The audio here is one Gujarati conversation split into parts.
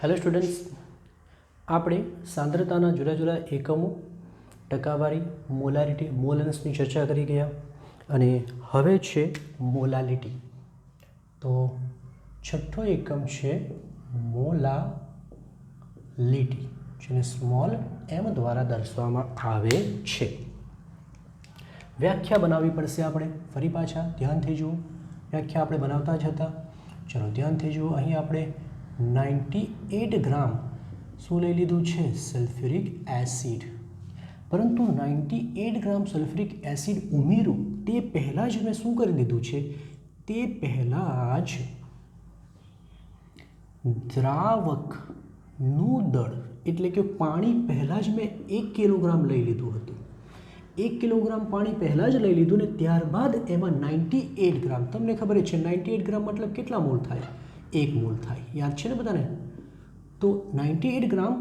હેલો સ્ટુડન્ટ્સ, આપણે સાંદ્રતાના જુદા જુદા એકમો, ટકાવારી, મોલારિટી, મોલ અંશની ચર્ચા કરી ગયા અને હવે છે મોલાલિટી. તો છઠ્ઠો એકમ છે મોલાલિટી, જેને સ્મોલ એમ દ્વારા દર્શાવવામાં આવે છે. વ્યાખ્યા બનાવવી પડશે આપણે. ફરી પાછા ધ્યાનથી જુઓ, વ્યાખ્યા આપણે બનાવતા જ હતા. ચલો ધ્યાનથી જુઓ, અહીં આપણે 98 ગ્રામ શું લઈ લીધું છે? Sulphuric acid. પરંતુ 98 ગ્રામ સલ્ફ્યુરિક એસિડ ઉમેરું તે પહેલાં જ મેં શું કરી દીધું છે? તે પહેલાં જ દ્રાવકનું દળ એટલે કે પાણી પહેલાં જ મેં 1 કિલોગ્રામ લઈ લીધું હતું. 1 કિલોગ્રામ પાણી પહેલાં જ લઈ લીધું ને ત્યારબાદ એમાં 98 ગ્રામ, તમને ખબર છે 98 ગ્રામ મતલબ કેટલા મોલ થાય? 1 મોલ થાય. યાદ છે ને બધાને? તો 98 ગ્રામ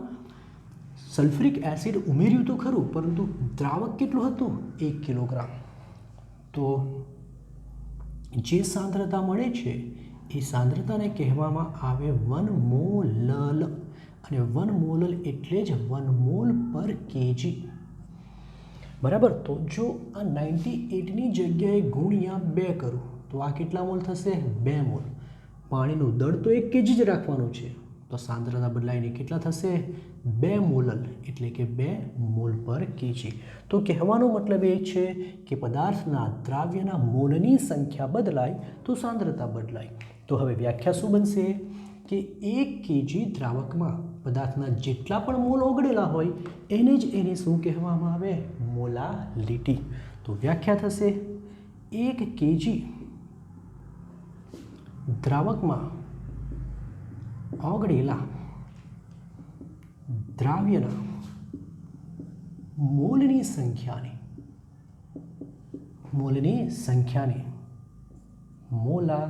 સલ્ફ્યુરિક એસિડ ઉમેર્યું તો ખરું, પરંતુ દ્રાવક કેટલું હતું? 1 કિલોગ્રામ. તો જે સાંદ્રતા મળે છે એ સાંદ્રતાને કહેવામાં આવે 1 મોલલ, અને 1 મોલલ એટલે જ 1 મોલ પર કેજી. બરાબર. તો જો આ 98ની જગ્યાએ ગુણ્યા 2 કરું તો આ કેટલા મોલ થશે? 2 મોલ. પાણીનું દળ તો 1 કેજી જ રાખવાનું છે, તો સાંદ્રતા બદલાઈને કેટલા થશે? 2 મોલલ એટલે કે 2 મોલ પર કેજી. તો કહેવાનો મતલબ એ છે કે પદાર્થના દ્રાવ્યના મોલની સંખ્યા બદલાય તો સાંદ્રતા બદલાય. તો હવે વ્યાખ્યા શું બનશે કે 1 કેજી દ્રાવકમાં પદાર્થના જેટલા પણ મોલ ઓગળેલા હોય એને જ શું કહેવામાં આવે? મોલાલિટી. તો વ્યાખ્યા થશે 1 કેજી દ્રાવકમાં ઓગળેલા દ્રાવ્યના મોલની સંખ્યાને મોલાલિટી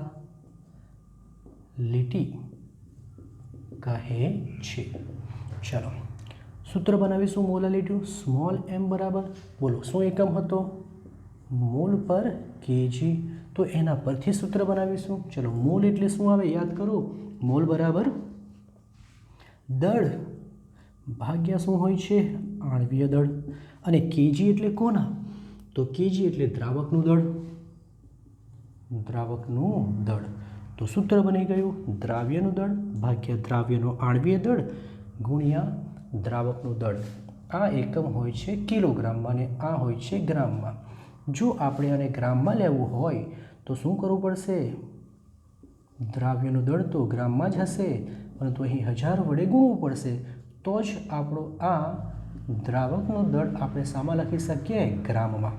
કહે છે. ચલો સૂત્ર બનાવીશું મોલાલિટી. સ્મોલ એમ બરાબર, બોલો શું એકમ હતો? મોલ પર કેજી. તો એના પરથી સૂત્ર બનાવીશું. ચલો મોલ એટલે શું આવે? યાદ કરો, મોલ બરાબર દળ ભાગ્યા શું હોય છે? આણ્વીય દળ. અને કેજી એટલે કોના? તો કેજી એટલે દ્રાવકનું દળ. તો સૂત્ર બની ગયું દ્રાવ્યનું દળ ભાગ્યા દ્રાવ્યનો આણ્વીય દળ ગુણ્યા દ્રાવકનું દળ. આ એકમ હોય છે કિલોગ્રામમાં અને આ હોય છે ગ્રામમાં. જો આપણે આને ગ્રામમાં લેવું હોય તો શું કરવું પડશે? દ્રાવ્યનું દળ તો ગ્રામમાં જ હશે, પરંતુ અહીં 1000 વડે ગુણવું પડશે, તો જ આપણો આ દ્રાવકનું દળ આપણે શામાં લખી શકીએ? ગ્રામમાં.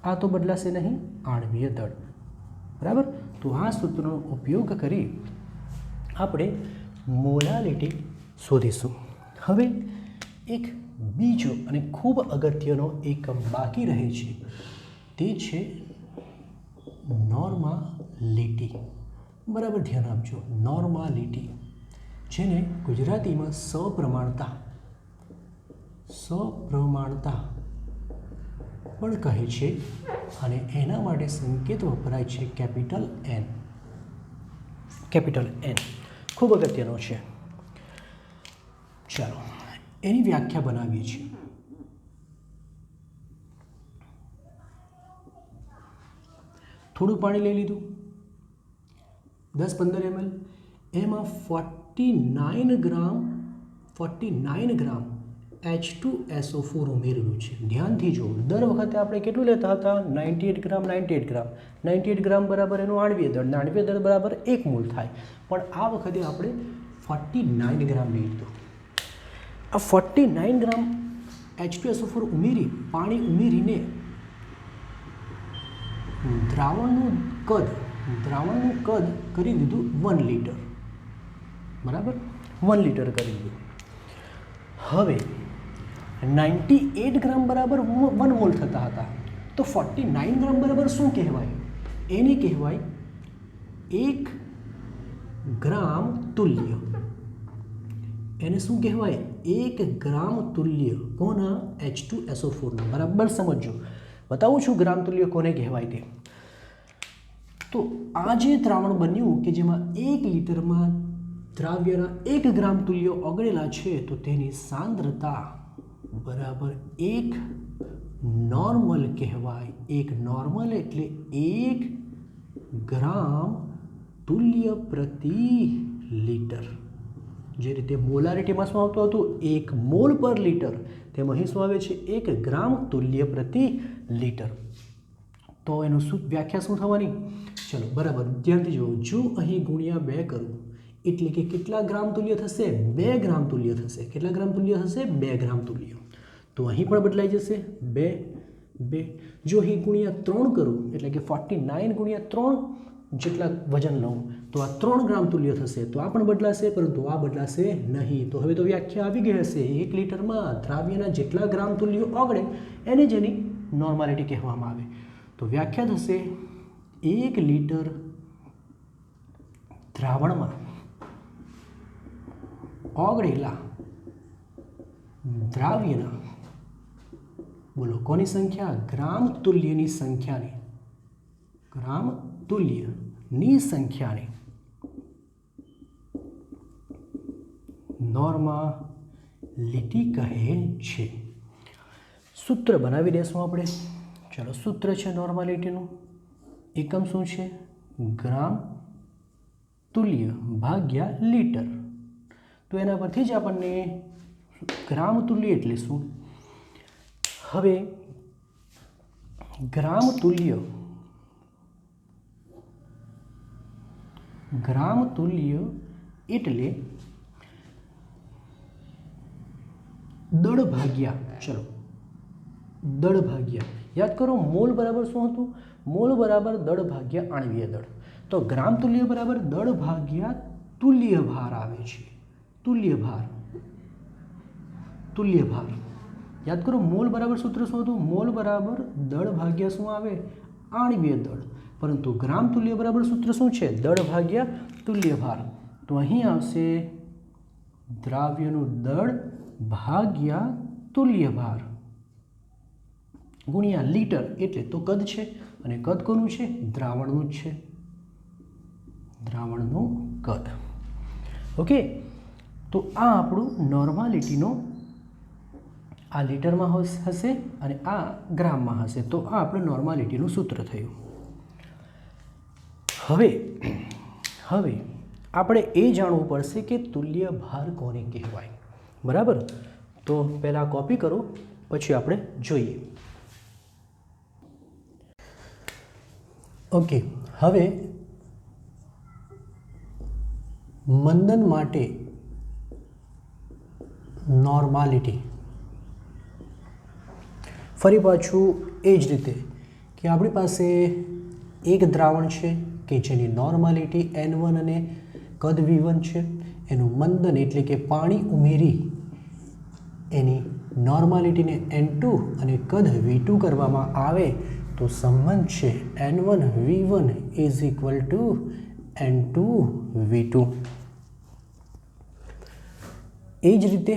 આ તો બદલાશે નહીં, આણ્વીય દળ. બરાબર. તો આ સૂત્રનો ઉપયોગ કરી આપણે મોલાલિટી શોધીશું. હવે એક બીજો અને ખૂબ અગત્યનો એકમ બાકી રહે છે, તે છે નોર્માલિટી. બરાબર ધ્યાન આપજો. નોર્માલિટી, જેને ગુજરાતીમાં સપ્રમાણતા પણ કહે છે, અને એના માટે સંકેત વપરાય છે કેપિટલ N. ખૂબ અગત્યનો છે. ચાલો એની વ્યાખ્યા બનાવીએ છીએ. થોડું પાણી લઈ લીધું 10-15 ml, એમાં 49 ગ્રામ H2SO4 ઉમેર્યું છે. ધ્યાનથી જુઓ, દર વખતે આપણે કેટલું લેતા હતા? 98 ગ્રામ. 98 ગ્રામ બરાબર એનું આણ્વીય દળ. આણ્વીય દળ બરાબર 1 મોલ થાય, પણ આ વખતે આપણે 49 ગ્રામ લઈ લીધું. આ 49 ગ્રામ H2SO4 પાણી ઉમેરીને દ્રાવણનું કદ કરી દીધું 1 લીટર. બરાબર, 1 લીટર કરી દીધું. હવે 98 ગ્રામ બરાબર 1 મોલ થતા હતા, તો 49 ગ્રામ બરાબર શું કહેવાય? એને કહેવાય 1 ગ્રામ તુલ્ય. એને શું કહેવાય? 1 ગ્રામ તુલ્ય. કોના? H2SO4. બરાબર સમજો, બતાવું છું ગ્રામ તુલ્ય કોને કહેવાય તે. તો આ જે દ્રાવણ બન્યું કે જેમાં 1 લીટરમાં દ્રાવ્યના 1 ગ્રામ તુલ્ય ઓગળેલા છે તો તેની સાંદ્રતા બરાબર 1 નોર્મલ કહેવાય. 1 નોર્મલ એટલે 1 ગ્રામ તુલ્ય પ્રતિ લીટર. જે રીતે મોલારિટીમાં શું આવતું હતું 1 મોલ પર લીટર, તેમાં અહીં શું આવે છે 1 ગ્રામ તુલ્ય પ્રતિ લીટર. તો એનું શું વ્યાખ્યા શું થવાની? ચલો બરાબર ધ્યાનથી જુઓ. જો અહીં ગુણ્યા 2 કરું એટલે કે કેટલા ગ્રામ તુલ્ય થશે? 2 ગ્રામ તુલ્ય થશે. કેટલા ગ્રામ તુલ્ય થશે? 2 ગ્રામ તુલ્ય. તો અહીં પણ બદલાઈ જશે 2 2. જો અહીં ગુણ્યા 3 કરું એટલે કે 49 ગુણ્યા 3 જેટલા વજન લઉં તો આ 3 ગ્રામ તુલ્ય થશે. તો આ પણ બદલાશે, પરંતુ આ બદલાશે નહીં. તો હવે તો વ્યાખ્યા આવી ગઈ હશે 1 લીટરમાં દ્રાવ્યના જેટલા ગ્રામ તુલ્યો ઓગળે એને જેની નોર્માલિટી કહેવામાં આવે. તો વ્યાખ્યા થશે 1 લીટર દ્રાવણમાં ઓગળેલા દ્રાવ્યના, બોલો કોની સંખ્યા? ગ્રામ તુલ્યની સંખ્યાની, ગ્રામ તુલ્યની સંખ્યાની નોર્માલિટી કહે છે. સૂત્ર બનાવી દેશું આપણે. ચલો સૂત્ર છે નોર્માલિટીનું. એકમ શું છે? ગ્રામ તુલ્ય ભાગ્યા લીટર. તો એના પરથી જ આપણને ગ્રામ તુલ્ય એટલે શું? હવે ગ્રામ તુલ્ય એટલે દળ ભાગ્યા, ચલો દળ ભાગ્યા, યાદ કરો મોલ બરાબર શું હતું? મોલ બરાબર દળ ભાગ્યા આણ્વીય દળ. તો ગ્રામ તુલ્ય બરાબર દળ ભાગ્યા તુલ્ય ભાર આવે છે. તુલ્ય ભાર યાદ કરો. મોલ બરાબર સૂત્ર શું હતું? મોલ બરાબર દળ ભાગ્યા શું આવે? આણ્વીય દળ. પરંતુ ગ્રામ તુલ્ય બરાબર સૂત્ર શું છે? દળ ભાગ્યા તુલ્ય ભાર. તો અહીં આવશે દ્રાવ્યનું દળ ભાગ્યા તુલ્ય ભાર ગુણ્યા લીટર. એટલે તો કદ છે, અને કદ કોનું છે? દ્રાવણનું જ છે, દ્રાવણનું કદ. ઓકે, તો આ આપણું નોર્માલિટીનો, આ લીટરમાં હશે અને આ ગ્રામમાં હશે. તો આ આપણું નોર્માલિટીનું સૂત્ર થયું. હવે આપણે એ જાણવું પડશે કે તુલ્ય ભાર કોને કહેવાય. બરાબર? તો પહેલાં કોપી કરો, પછી આપણે જોઈએ. ઓકે, હવે મંદન માટે નોર્માલિટી. ફરી પાછું એ જ રીતે કે આપણી પાસે એક દ્રાવણ છે કે જેની નોર્માલિટી N1 અને કદ V1 છે. એનું મંદન એટલે કે પાણી ઉમેરી એની નોર્માલિટીને N2 અને કદ V2 કરવામાં આવે તો સંબંધ છે N1 V1 is equal to N2 V2. એ જ રીતે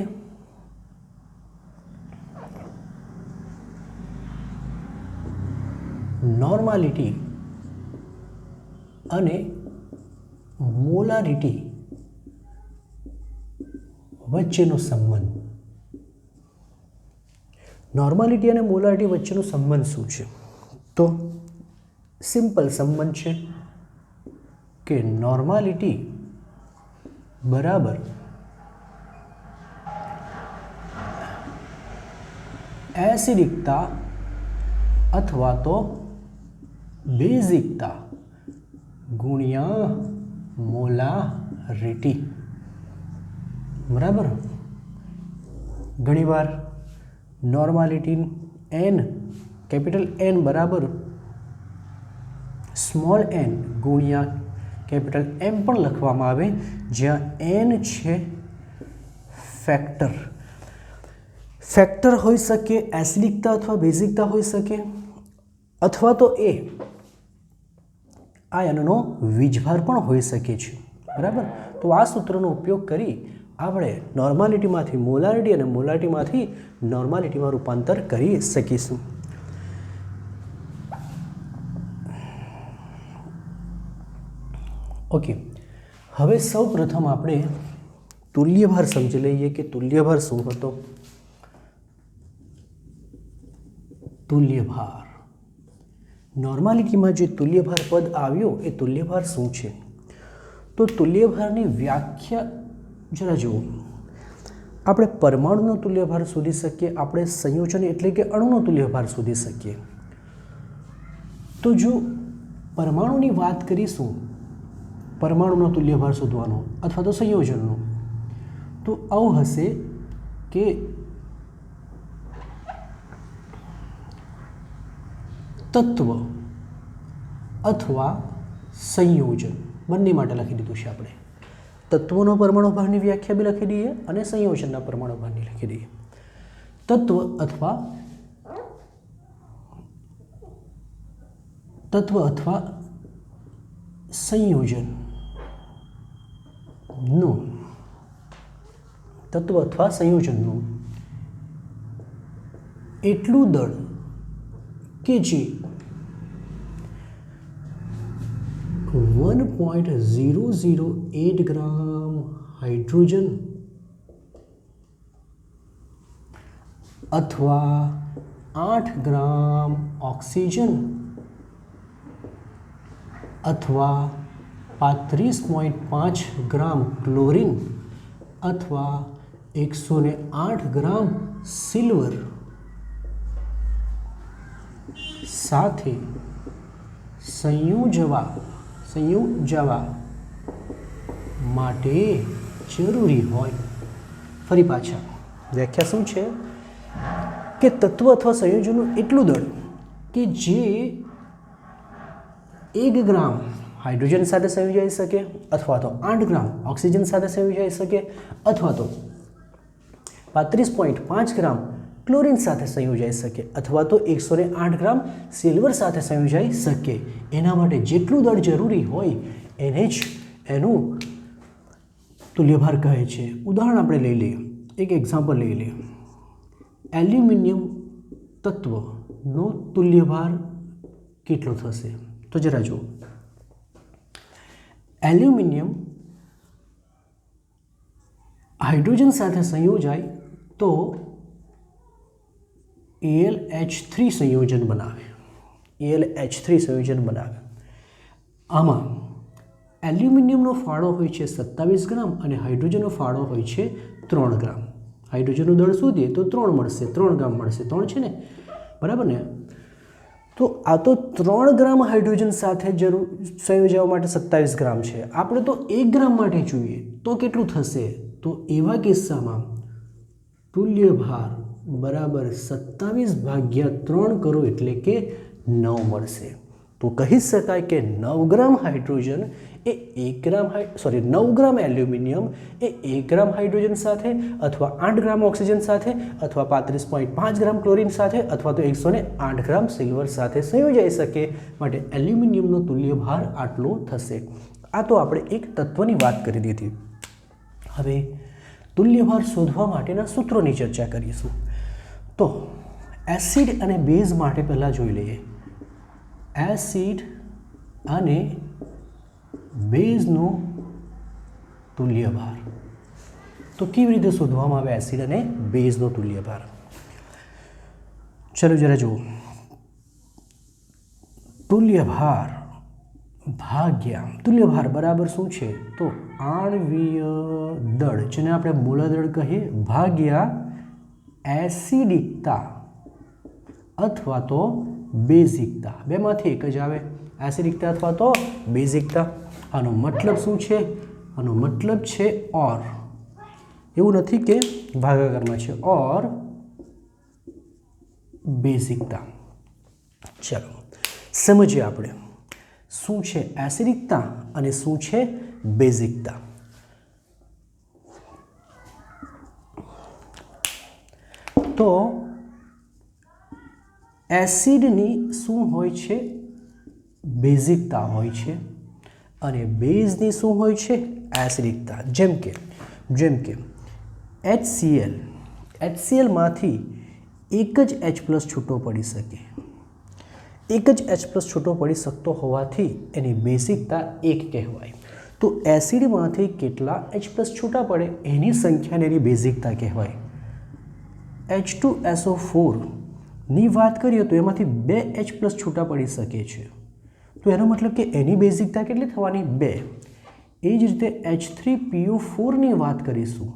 નોર્માલિટી અને મોલારિટી વચ્ચેનો સંબંધ. નોર્માલિટી અને મોલારિટી વચ્ચેનો સંબંધ શું છે? તો સિમ્પલ સંબંધ છે કે નોર્માલિટી બરાબર એસિડિકતા અથવા તો બેઝિકતા ગુણ્યા મોલારિટી. બરાબર? ઘણીવાર નોર્માલિટી N, કેપિટલ N બરાબર સ્મોલ n ગુણ્યા કેપિટલ M પણ લખવામાં આવે, જ્યાં n છે ફેક્ટર હોઈ શકે, એસિડિકતા અથવા બેઝિકતા હોઈ શકે, અથવા તો એ આયનનો વીજભાર પણ હોઈ શકે છે. બરાબર? તો આ સૂત્રનો ઉપયોગ કરી આપણે નોર્માલિટીમાંથી મોલારિટી અને મોલારિટીમાંથી નોર્માલિટીમાં રૂપાંતર કરી શકીશું. ઓકે, હવે સૌ પ્રથમ આપણે તુલ્યભાર સમજી લઈએ કે તુલ્યભાર શું હતો. તુલ્યભાર નોર્માલિટીમાં જે તુલ્યભાર પદ આવ્યો એ તુલ્યભાર શું છે? તો તુલ્યભારની વ્યાખ્યા જરા જુઓ. આપણે પરમાણુનો તુલ્યભાર શોધી શકીએ, આપણે સંયોજન એટલે કે અણુનો તુલ્યભાર શોધી શકીએ. તો જો પરમાણુની વાત કરીશું, પરમાણુનો તુલ્યભાર શોધવાનો અથવા તો સંયોજનનો, તો આવું હશે કે તત્વ અથવા સંયોજન બંને માટે લખી દીધું છે આપણે. તત્વનો પરમાણુ ભારની વ્યાખ્યા બી લખી દઈએ અને સંયોજનના પરમાણુ ભારની લખી દઈએ. તત્વ અથવા સંયોજનનું એટલું દળ કે જે 1.008 ગ્રામ હાઇડ્રોજન અથવા 8 ગ્રામ ઓક્સિજન અથવા 35.5 ગ્રામ ક્લોરીન અથવા 108 ગ્રામ સિલ્વર સાથે સંયોજવા માટે જરૂરી હોય. ફરી પાછા વ્યાખ્યા શું છે કે તત્વ અથવા સંયોજનનું એટલું દળ કે જે 1 ગ્રામ હાઇડ્રોજન સાથે સંયોજાઈ શકે અથવા તો 8 ગ્રામ ઓક્સિજન સાથે સંયોજાઈ શકે અથવા તો 35.5 ગ્રામ ક્લોરીન સાથે સંયોજાઈ શકે અથવા તો 108 ગ્રામ સિલ્વર સાથે સંયોજાઈ શકે. એના માટે જેટલું દળ જરૂરી હોય એને જ એનું તુલ્યભાર કહે છે. ઉદાહરણ આપણે લઈ લઈએ, એક એક્ઝામ્પલ લઈ લઈએ. એલ્યુમિનિયમ તત્વનો તુલ્યભાર કેટલો થશે? તો જરા જુઓ. એલ્યુમિનિયમ હાઇડ્રોજન સાથે સંયોજાય તો AlH3 સંયોજન બનાવે. આમાં એલ્યુમિનિયમનો ફાળો હોય છે 27 ગ્રામ અને હાઇડ્રોજનનો ફાળો હોય છે 3 ગ્રામ. હાઇડ્રોજનનું દળ શોધીએ તો 3 મળશે, 3 ગ્રામ મળશે, 3 છે ને, બરાબર ને? તો આ તો 3 ગ્રામ હાઇડ્રોજન સાથે સંયોજવા માટે 27 ગ્રામ છે. આપણે તો 1 ગ્રામ માટે જોઈએ તો કેટલું થશે? તો એવા કિસ્સામાં તુલ્યભાર બરાબર 27/3 કરો એટલે કે 9 મળશે. તો કહી શકાય કે 9 ગ્રામ હાઇડ્રોજન એ 9 ગ્રામ એલ્યુમિનિયમ એ 1 ગ્રામ હાઇડ્રોજન સાથે અથવા 8 ગ્રામ ઓક્સિજન સાથે અથવા 35.5 ગ્રામ ક્લોરીન સાથે અથવા તો 108 ગ્રામ સિલ્વર સાથે સંયોજાઈ શકે. માટે એલ્યુમિનિયમનો તુલ્યભાર આટલો થશે. આ તો આપણે એક તત્વની વાત કરી દીધી. હવે તુલ્યભાર શોધવા માટેના સૂત્રોની ચર્ચા કરીશું. તો એસિડ અને બેઝ માટે પહેલાં જોઈ લઈએ. એસિડ અને બેઝનો તુલ્યભાર. તો કેવી રીતે શોધવામાં આવે એસિડ અને બેઝનો તુલ્યભાર? ચલો જરા જુઓ. તુલ્યભાર બરાબર શું છે? તો આણ્વીય દળ, જેને આપણે મૂલાદળ કહીએ, ભાગ્યા એસિડિકતા અથવા તો બેઝિકતા. બેમાંથી એક જ આવે, એસિડિકતા અથવા તો બેઝિકતા. આનો મતલબ શું છે? આનો મતલબ છે ઓર. એવું નથી કે ભાગાકારમાં છે, ઓર બેઝિકતા. ચલો સમજીએ આપણે શું છે એસિડિકતા અને શું છે બેઝિકતા. તો એસિડની શું હોય છે? બેઝિકતા હોય છે અને બેઝની શું હોય છે? એસિડિકતા. જેમ કે HClમાંથી એક જ H+ છૂટો પડી શકે. એક જ H+ છૂટો પડી શકતો હોવાથી એની બેઝિકતા 1 કહેવાય. તો એસિડમાંથી કેટલા H+ છૂટા પડે એની સંખ્યાને એની બેઝિકતા કહેવાય. H2SO4 ની વાત કરીએ તો એમાંથી 2 H+ છૂટા પડી શકે છે. તો એનો મતલબ કે એની બેઝિકતા કેટલી થવાની? 2. એ જ રીતે H3PO4 ની વાત કરીશું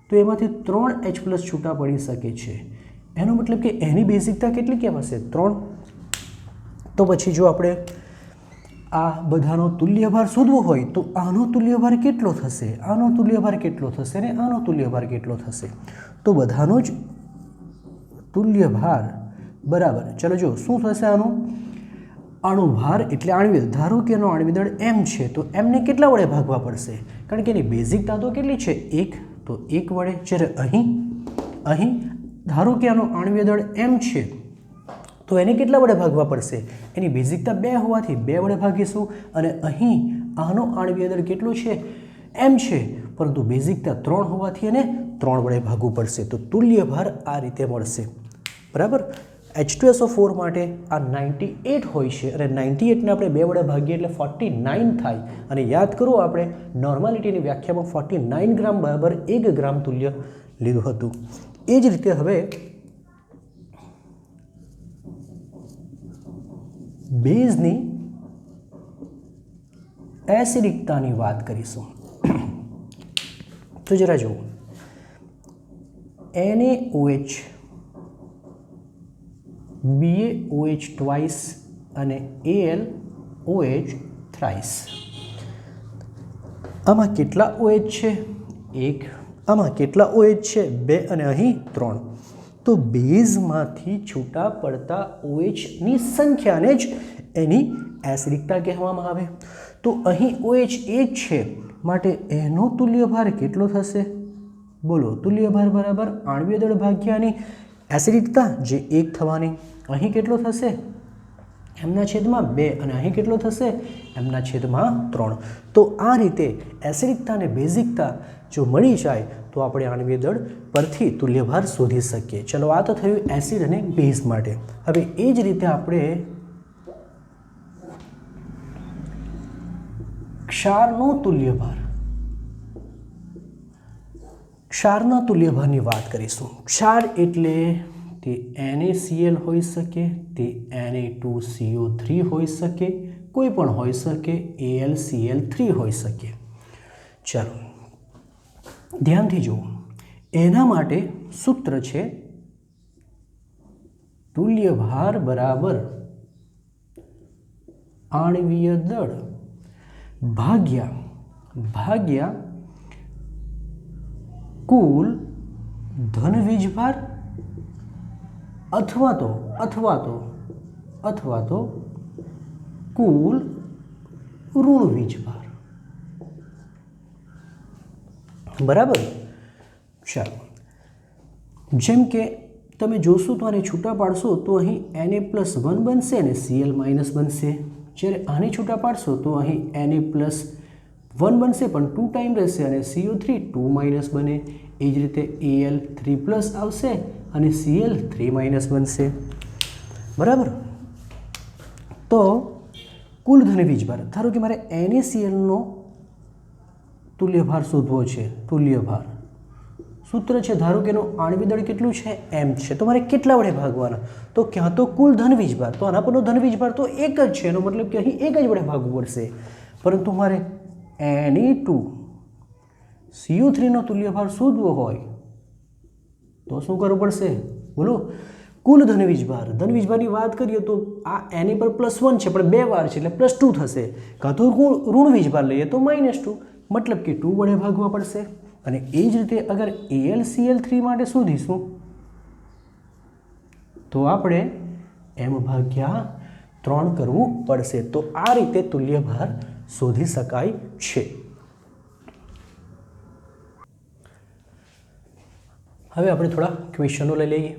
તો એમાંથી 3 H+ છૂટા પડી શકે છે. એનો મતલબ કે એની બેઝિકતા કેટલી કહેવાશે? 3. તો પછી જો આપણે આ બધાનો તુલ્યભાર શોધવો હોય તો આનો તુલ્યભાર કેટલો થશે, આનો તુલ્યભાર કેટલો થશે અને આનો તુલ્યભાર કેટલો થશે? તો બધાનો જ તુલ્યભાર બરાબર, ચલો જો શું થશે આનું? અણુભાર એટલે આણ્વિક દળ. ધારો કે એનો આણ્વિક દળ m છે તો m ને કેટલા વડે ભાગવા પડશે? કારણ કે એની બેઝિકતા તો કેટલી છે? 1. તો 1 વડે. જ્યારે અહીં ધારો કે આનો આણ્વિક દળ m છે તો એને કેટલા વડે ભાગવા પડશે? એની બેઝિકતા 2 હોવાથી 2 વડે ભાગીશું. અને અહીં આનો આણ્વિક દળ કેટલો છે? m છે, પરંતુ બેઝિકતા 3 હોવાથી એને 3 વડે ભાગવું પડશે. તો તુલ્યભાર આ રીતે મળશે. બરાબર. H2SO4 માટે આ 98 હોય છે અને 98ને આપણે 2 વડે ભાગીએ એટલે 49 થાય. અને યાદ કરો આપણે નોર્માલિટીની વ્યાખ્યામાં 49 ગ્રામ બરાબર 1 ગ્રામ તુલ્ય લીધું હતું. એ જ રીતે હવે બેઝની એસિડિકતાની વાત કરીશું. તો જરા જુઓ, NaOH, BaOH ટ્વાઇસ અને AlOH થ્રાઇસ. આમાં કેટલા OH છે? 1. આમાં કેટલા OH છે? 2 અને અહીં 3. તો બેઝમાંથી છૂટા પડતા OHની સંખ્યાને જ એની એસિડિકતા કહેવામાં આવે. તો અહીં OH 1 છે માટે એનો તુલ્યભાર કેટલો થશે? બોલો, તુલ્યભાર બરાબર આણ્વિક દળ ભાગ્યાની એસિડિકતા જે 1 થવાની. અહીં કેટલો થશે? m/2 અને અહીં કેટલો થશે? m/3. તો આ રીતે એસિડિકતા અને બેઝિકતા જો મળી જાય તો આપણે આણ્વિક દળ પરથી તુલ્યભાર શોધી શકીએ. ચલો, આ તો થયું એસિડ અને બેઝ માટે. હવે એ જ રીતે આપણે ક્ષારનો તુલ્યભાર, ક્ષારના તુલ્યભારની વાત કરીશું. ક્ષાર એટલે તે NaCl હોઈ શકે, તે Na2CO3 હોઈ શકે, કોઈ પણ હોઈ શકે, AlCl3 હોઈ શકે. ચાલો ધ્યાનથી જુઓ, એના માટે સૂત્ર છે તુલ્યભાર બરાબર આણ્વીય દળ ભાગ્યા કુલ ધન વીજભાર અથવા તો કુલ ઋણ વીજભાર. બરાબર. ચાલો, જેમ કે તમે જોશો તો આને છૂટા પાડશો તો અહીં Na+1 બનશે અને Cl- બનશે. જ્યારે આને છૂટા પાડશો તો અહીં Na+1 બનશે પણ 2 ટાઈમ રહેશે અને CO3 2- બને. એ જ રીતે Al3+ આવશે અને Cl3- બનશે. બરાબર. તો કુલ ધન વીજભાર, ધારો કે મારે NaClનો તુલ્યભાર શોધવો છે. તુલ્યભાર સૂત્ર છે, ધારો કે એનું આણ્વિક દળ કેટલું છે? m છે. તો મારે કેટલા વડે ભાગવાના? તો ક્યાં તો કુલ ધન વીજભાર, તો આના પરનો ધન વીજભાર તો 1 જ છે. એનો મતલબ કે અહીં 1 જ વડે ભાગવું પડશે. પરંતુ મારે Na2CO3 નો તુલ્યભાર શોધવો હોય તો શું કરવું પડશે? બોલો. કુલ ધન વીજભાર, ધન વીજભારની વાત કરીએ તો આ Na પર +1 છે પણ 2 વાર છે એટલે +2 થશે. કાં તો ઋણ વીજભાર લઈએ તો -2, મતલબ કે 2 વડે ભાગવા પડશે. અને એ જ રીતે અગર AlCl3 માટે શોધીશું તો આપણે m/3 કરવું પડશે. તો આ રીતે તુલ્યભાર શોધી શકાય છે. હવે આપણે થોડા ક્વેશ્ચનો લઈ લઈએ.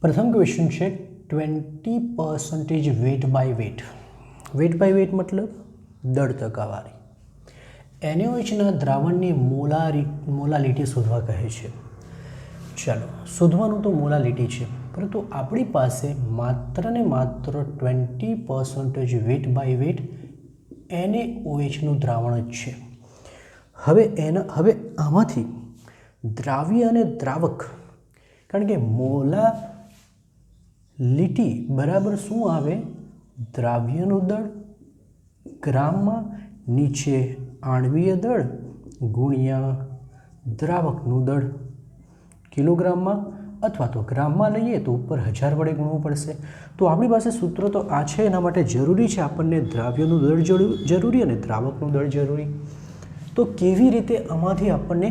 પ્રથમ ક્વેશ્ચન છે 20% wet by wet. Wet by wet મતલબ દળ ટકાવારી. NaOHના દ્રાવણની મોલાલિટી શોધવા કહે છે. ચાલો, શોધવાનું તો મોલાલિટી છે, પરંતુ આપણી પાસે માત્ર ને માત્ર 20% વેટ બાય વેટ NaOH નું દ્રાવણ જ છે. હવે આમાંથી દ્રાવ્ય અને દ્રાવક, કારણ કે મોલાલિટી બરાબર શું આવે? દ્રાવ્યનું દળ ગ્રામમાં, નીચે આણ્વીય દળ ગુણ્યા દ્રાવકનું દળ કિલોગ્રામમાં, અથવા તો ગ્રામમાં લઈએ તો ઉપર 1000 વડે ગુણવું પડશે. તો આપણી પાસે સૂત્ર તો આ છે. એના માટે જરૂરી છે આપણને દ્રાવ્યનું દળ જરૂરી અને દ્રાવકનું દળ જરૂરી. તો કેવી રીતે આમાંથી આપણને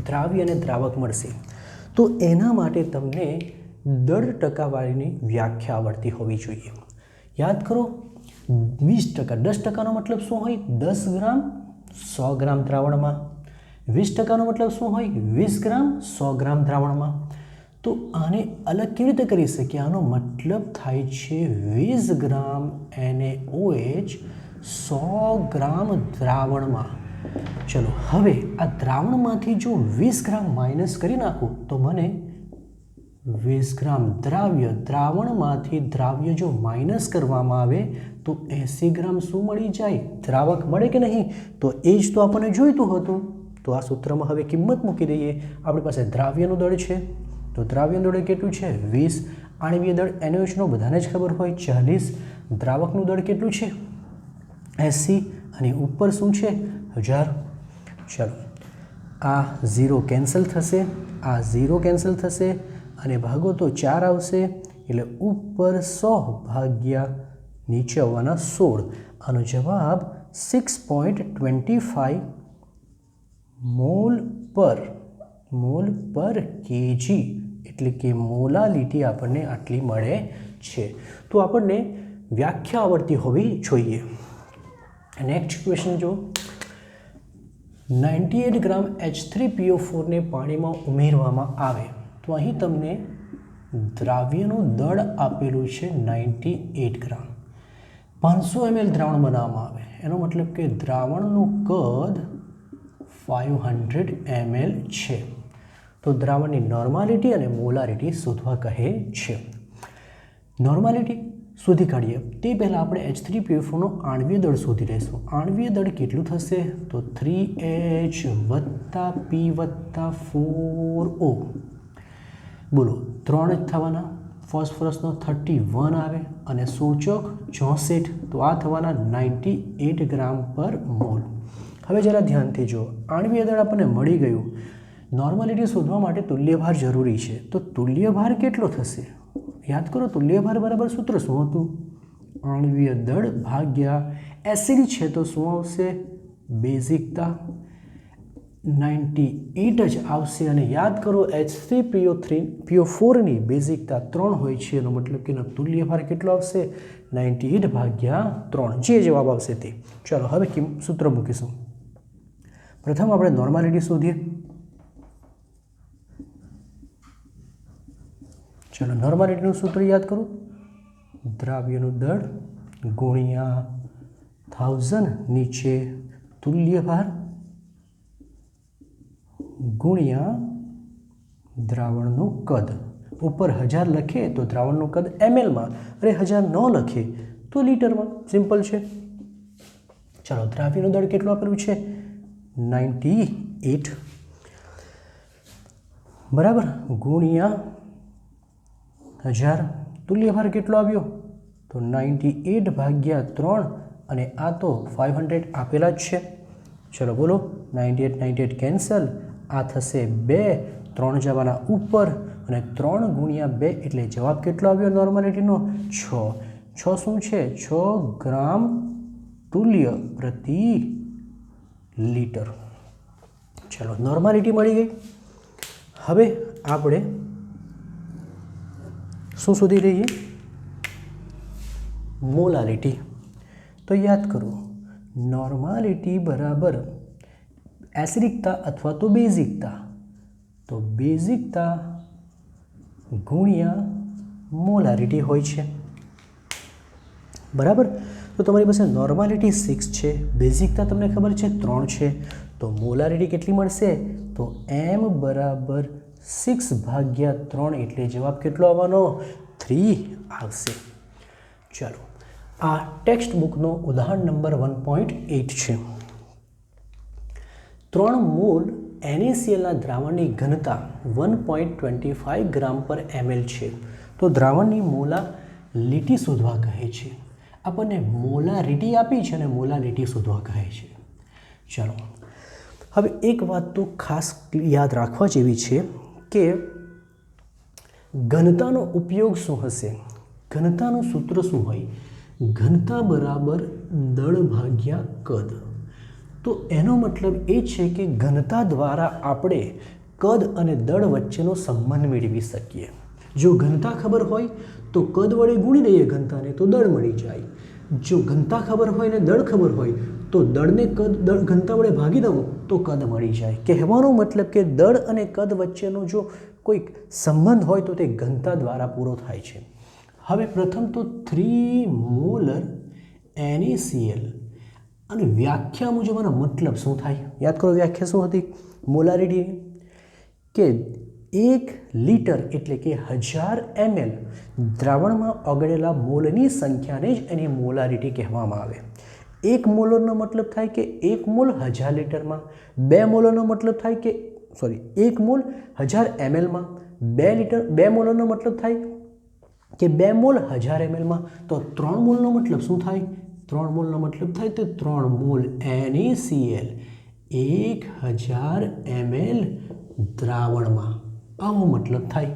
દ્રાવ્ય અને દ્રાવક મળશે? તો એના માટે તમને દળ ટકાવારીની વ્યાખ્યા આવડતી હોવી જોઈએ. યાદ કરો, 20%, 10%નો મતલબ શું હોય? 10 ગ્રામ 100 ગ્રામ દ્રાવણમાં. 20%નો મતલબ શું હોય? 20 ગ્રામ 100 ગ્રામ દ્રાવણમાં. તો આને અલગ કેવી રીતે કરી શકીએ? આનો મતલબ થાય છે 20 ગ્રામ NaOH 100 ગ્રામ દ્રાવણમાં. ચલો હવે આ દ્રાવણમાંથી જો 20 ગ્રામ માઇનસ કરી નાખું તો મને 20 ગ્રામ દ્રાવણમાંથી દ્રાવ્ય જો માઇનસ કરવામાં આવે તો 80 ગ્રામ શું મળી જાય? દ્રાવક મળે કે નહીં? તો એ જ તો આપણને જોઈતું હતું. તો આ સૂત્રમાં હવે કિંમત મૂકી દઈએ. આપણી પાસે દ્રાવ્યનું દળ છે, તો દ્રાવ્યનું દળ કેટલું છે? 20. આણ્વીય દળ NaOH નો બધાને જ ખબર હોય 40. દ્રાવકનું દળ કેટલું છે? 80. અને ઉપર શું છે? 1000. ચલો આ 0 કેન્સલ થશે, આ 0 કેન્સલ થશે અને ભાગો તો 4 આવશે, એટલે ઉપર 100 ભાગ્યા નીચે આવવાના 16. આનો જવાબ 6.25 મોલ પર કેજી, એટલે કે મોલાલિટી આપણને આટલી મળે છે. તો આપણને વ્યાખ્યા આવડતી હોવી જોઈએ. નેક્સ્ટ ક્વેશ્ચન જો, 98 ગ્રામ H3PO4 ને પાણીમાં ઉમેરવામાં આવે તો અહીં તમને દ્રાવ્યનું દળ આપેલું છે 98 ગ્રામ. 500 ml દ્રાવણ બનાવવામાં આવે, એનો મતલબ કે દ્રાવણનું કદ 500 ml છે. તો દ્રાવણની નોર્માલિટી અને મોલારિટી શોધવા કહે છે. નોર્માલિટી શોધી કાઢીએ તે પહેલાં આપણે H3PO4 નો આણ્વીય દળ શોધી લઈશું. આણ્વીય દળ કેટલું થશે? તો 3H + P + 4O. બોલો 3 જ થવાના. ફોસ્ફરસનો 31 આવે અને સૂચક 64, તો આ થવાના 98 ગ્રામ પર મોલ. હવે જરા ધ્યાનથી જો, આણ્વીય દળ આપણને મળી ગયું. નોર્માલિટી શોધવા માટે તુલ્યભાર જરૂરી છે. તો તુલ્યભાર કેટલો થશે? યાદ કરો, તુલ્યભાર બરાબર સૂત્ર શું હતું? આણ્વીય દળ ભાગ્યા એસિડ છે તો શું આવશે? બેઝિકતા. 98 જ આવશે. અને યાદ કરો H3PO4 ની બેઝિકતા 3 હોય છે, એનો મતલબ કે એનો તુલ્યભાર કેટલો આવશે? 98 ભાગ્યા 3, જે જવાબ આવશે તે. ચાલો હવે સૂત્ર મૂકીશું. પ્રથમ આપણે નોર્માલિટી શોધીએ. ચલો નોર્માલિટીનું સૂત્ર યાદ કરો, દ્રાવ્યનું દળ ગુણ્યા 1000 નીચે તુલ્યભાર ગુણ્યા દ્રાવણનું કદ. ઉપર 1000 લખે તો દ્રાવણનું કદ mlમાં, અરે 1000 ન લખે તો લીટરમાં. સિમ્પલ છે. ચાલો દ્રાવ્યનું દળ કેટલું આપેલું છે? 98 બરાબર ગુણ્યા 1000. તુલ્યભાર કેટલો આવ્યો? તો 98 ભાગ્યા 3 અને આ તો 500 આપેલા જ છે. ચલો બોલો, 98 કેન્સલ, આ થશે 2, 3 જવાના ઉપર અને 3 ગુણ્યા 2 એટલે જવાબ કેટલો આવ્યો નોર્માલિટીનો? 6. 6 શું છે? 6 ગ્રામ તુલ્ય પ્રતિ લીટર. ચલો નોર્માલિટી મળી ગઈ. હવે આપણે શું શોધી લઈએ? મોલાલિટી. તો યાદ કરો, નોર્માલિટી બરાબર એસિડિકતા અથવા તો બેઝિકતા. તો બેઝિકતા ગુણ્યા મોલારિટી હોય છે. બરાબર. તો તમારી પાસે નોર્માલિટી 6 છે, બેઝિકતા તમને ખબર છે 3 છે, તો મોલારિટી કેટલી મળશે? તો m બરાબર 6 ભાગ્યા 3 એટલે જવાબ કેટલો આવવાનો? 3 આવશે. ચાલો આ ટેક્સ્ટ બુકનો ઉદાહરણ નંબર 1.8 છે. 3 મોલ NaClના દ્રાવણની ઘનતા 1.25 ગ્રામ પર ml છે. તો દ્રાવણની મોલાલિટી શોધવા કહે છે. આપણને મોલારિટી આપી છે અને મોલાલિટી શોધવા કહે છે. ચાલો હવે એક વાત તો ખાસ યાદ રાખવા જેવી છે કે ઘનતાનો ઉપયોગ શું હશે. ઘનતાનું સૂત્ર શું હોય? ઘનતા બરાબર દળ ભાગ્યા કદ. તો એનો મતલબ એ છે કે ઘનતા દ્વારા આપણે કદ અને દળ વચ્ચેનો સંબંધ મેળવી શકીએ. જો ઘનતા ખબર હોય તો કદ વડે ગુણી દઈએ ઘનતાને તો દળ મળી જાય. જો ઘનતા ખબર હોય ને દળ ખબર હોય તો દળને ઘનતા વડે ભાગી દઉં તો કદ મળી જાય. કહેવાનો મતલબ કે દળ અને કદ વચ્ચેનો જો કોઈક સંબંધ હોય તો તે ઘનતા દ્વારા પૂરો થાય છે. હવે પ્રથમ તો 3 મોલર NaCl અને વ્યાખ્યા મુજબ આનો મતલબ શું થાય? યાદ કરો વ્યાખ્યા શું હતી મોલારિટી? કે 1 લિટર એટલે કે 1000 ml દ્રાવણમાં ઓગળેલા મોલની સંખ્યાને જ એની મોલારિટી કહેવામાં આવે. 1 મોલરનો મતલબ થાય કે 1 મોલ 1000 લિટરમાં. 2 મોલરનો મતલબ થાય કે 1 મોલ 1000 mlમાં. 2 મોલરનો મતલબ થાય કે 2 મોલ 1000 mlમાં. તો 3 મોલનો મતલબ શું થાય? 3 મોલનો મતલબ થાય તો 3 મોલ NaCl 1000 ml દ્રાવણમાં. આવો મતલબ થાય.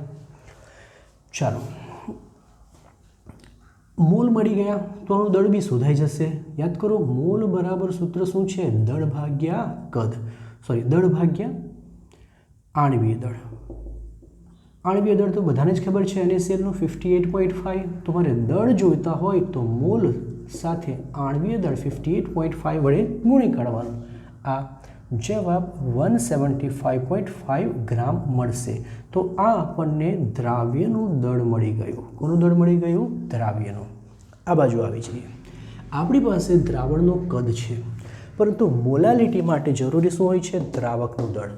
ચાલો મોલ મળી ગયા તો આનું દળ બી શોધાઈ જશે. યાદ કરો મોલ બરાબર સૂત્ર શું છે? દળ ભાગ્યા કદ. દળ ભાગ્યા આણ્વીય દળ. આણ્વીય દળ તો બધાને જ ખબર છે NaClનું 58.5. તમારે દળ જોઈતા હોય તો મોલ સાથે આણ્વીય દળ 58.5 વડે ગુણી કાઢવાનું. આ જવાબ 175.5 ગ્રામ મળશે. તો આ આપણને દ્રાવ્યનું દળ મળી ગયું. કોનું દળ મળી ગયું? દ્રાવ્યનું. આ બાજુ આવી જઈએ. આપણી પાસે દ્રાવણનું કદ છે પરંતુ મોલાલિટી માટે જરૂરી શું હોય છે? દ્રાવકનું દળ.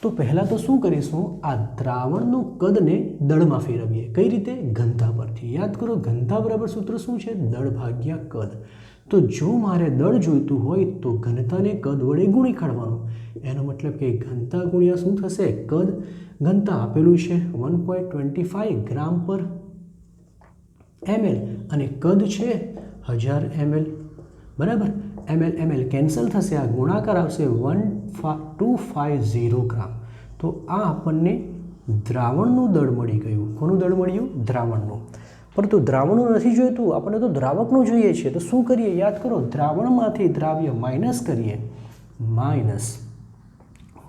તો પહેલાં તો શું કરીશું? આ દ્રાવણનું કદને દળમાં ફેરવીએ. કઈ રીતે? ઘનતા પરથી. યાદ કરો ઘનતા બરાબર સૂત્ર શું છે? દળ ભાગ્યા કદ. તો જો મારે દળ જોઈતું હોય તો ઘનતાને કદ વડે ગુણી કાઢવાનું. એનો મતલબ કે ઘનતા ગુણ્યા શું થશે? કદ. ઘનતા આપેલું છે 1.25 ગ્રામ પર ml અને કદ છે 1000 ml. બરાબર? ml કેન્સલ થશે, આ ગુણાકાર આવશે 1250 ગ્રામ. તો આ આપણને દ્રાવણનું દળ મળી ગયું. કોનું દળ મળ્યું? દ્રાવણનું. પરંતુ દ્રાવણનું નથી જોઈતું, આપણને તો દ્રાવકનું જોઈએ છે. તો શું કરીએ? યાદ કરો દ્રાવણમાંથી દ્રાવ્ય માઇનસ કરીએ. માઇનસ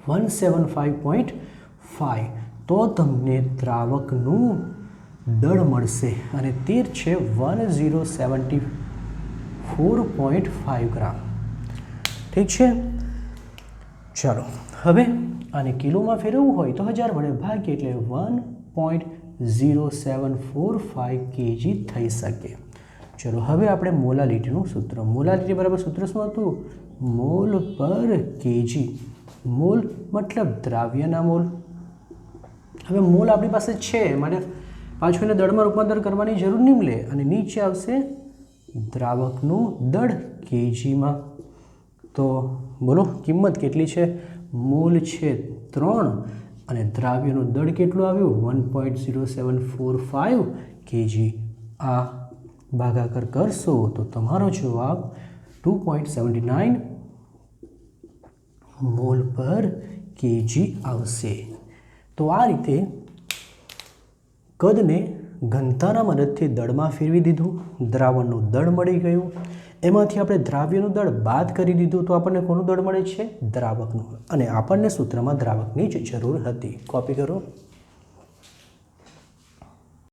175.5 તો તમને દ્રાવકનું દળ મળશે અને તે છે 1074.5 ગ્રામ. ઠીક છે. ચાલો હવે આને કિલોમાં ફેરવવું હોય તો 1000 વડે ભાગીએ એટલે 1.0745 kg થઈ શકે. ચલો હવે આપણે મોલાલિટીનું સૂત્ર. મોલાલિટી બરાબર સૂત્ર શું હતું? મોલ પર કેજી. મોલ મતલબ દ્રાવ્યના મોલ. હવે મોલ આપણી પાસે છે માટે પાછું એને દળમાં રૂપાંતર કરવાની જરૂર નહીં મળે અને નીચે આવશે દ્રાવકનું દળ કેજીમાં. તો બોલો કિંમત કેટલી છે? મોલ છે 3 અને દ્રાવ્યનું દળ કેટલું આવ્યું? 1.0745 kg. આ ભાગાકાર કરશો તો તમારો જવાબ 2.79 મોલ પર કેજી આવશે. તો આ રીતે કદને ઘનતાના મદદથી દળમાં ફેરવી દીધું. દ્રાવણનું દળ મળી ગયું. એમાંથી આપણે દ્રાવ્યનું દળ બાદ કરી દીધું તો આપણને કોનું દળ મળે છે? દ્રાવકનું. અને આપણને સૂત્રમાં દ્રાવકની જ જરૂર હતી. કોપી કરો.